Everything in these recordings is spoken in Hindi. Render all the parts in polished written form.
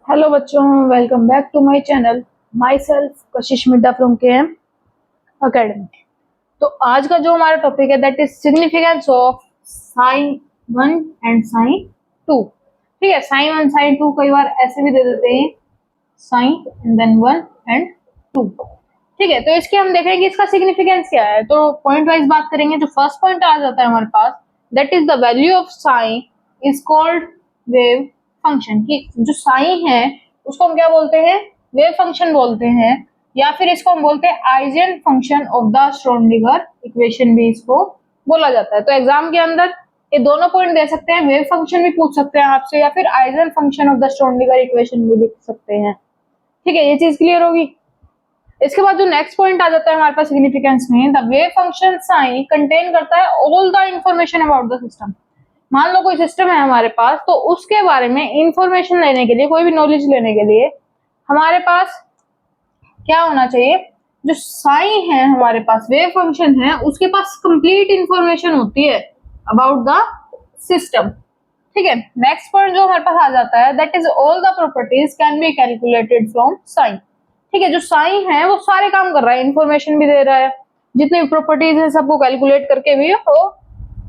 हेलो बच्चों, welcome back to my channel. Myself Kashish Midda from KM academy. तो आज का जो हमारा टॉपिक है that is significance of sign 1 and sign 2। ठीक है, साइन 1 साइन 2 कई बार ऐसे भी दे देते हैं, साइन एंड देन 1 एंड 2। ठीक है, तो इसके हम देखेंगे इसका सिग्निफिकेंस क्या है। तो पॉइंट वाइज बात करेंगे। जो फर्स्ट पॉइंट आ जाता है हमारे पास, that is the value of sine is called wave function. की जो साइन है उसको हम क्या बोलते हैं, वेव फंक्शन बोलते हैं, या फिर इसको हम बोलते हैं eigen function of the Schrodinger equation भी इसको बोला जाता है। तो एग्जाम के अंदर ये दोनों पॉइंट दे सकते हैं, वेव फंक्शन भी पूछ सकते हैं आपसे, या फिर eigen function of the Schrodinger equation भी लिख सकते हैं। ठीक है, ये चीज क्लियर होगी। इसके बाद जो नेक्स्ट पॉइंट आ जाता है हमारे पास सिग्निफिकेंस में, the wave function sine contain करता है all the information about the system. मान लो कोई सिस्टम है हमारे पास, तो उसके बारे में इंफॉर्मेशन लेने के लिए, कोई भी नॉलेज लेने के लिए हमारे पास क्या होना चाहिए, जो साइन है हमारे पास, वेव फंक्शन है, उसके पास कंप्लीट इंफॉर्मेशन होती है अबाउट द सिस्टम। ठीक है, नेक्स्ट पॉइंट जो हमारे पास आ जाता है that is all the properties can be calculated from sign. ठीक है, जो साइन है वो सारे काम कर रहा है, इंफॉर्मेशन भी दे रहा है, जितनी प्रॉपर्टीज है सबको कैलकुलेट करके भी वो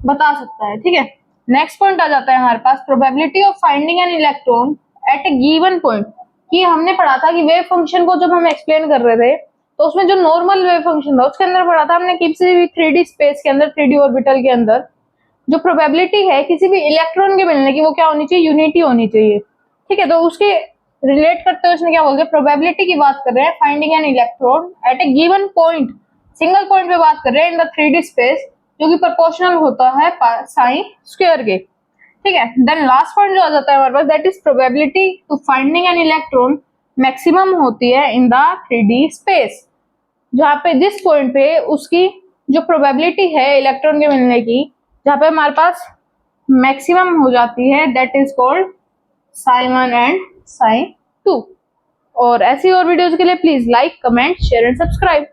बता सकता है। ठीक है, नेक्स्ट पॉइंट आ जाता है हमारे पास probability of finding an electron at a given point. कि हमने पढ़ा था कि वेव फंक्शन को जब हम एक्सप्लेन कर रहे थे तो उसमें जो नॉर्मल वेव फंक्शन था उसके अंदर पढ़ा था हमने किसी भी 3D स्पेस के अंदर, 3D ऑर्बिटल के अंदर जो प्रोबेबिलिटी है किसी भी इलेक्ट्रॉन के मिलने की, वो क्या होनी चाहिए, यूनिटी होनी चाहिए। ठीक है, तो उसके रिलेट करते हुए उसने क्या बोल दिया, प्रोबेबिलिटी की बात कर रहे हैं, finding an electron at a given point, single point पे बात कर रहे हैं इन द 3D स्पेस, जो कि प्रोपोर्शनल होता है साइन स्क्वायर के। ठीक है, देन लास्ट पॉइंट जो आ जाता है हमारे पास that is probability to finding an electron maximum होती है इन द 3D स्पेस, जहाँ पे जिस पॉइंट पे उसकी जो प्रोबेबिलिटी है इलेक्ट्रॉन के मिलने की, जहाँ पे हमारे पास मैक्सिमम हो जाती है, that is called sign 1 and sign 2। और ऐसी और वीडियोस के लिए please like, comment, share and subscribe.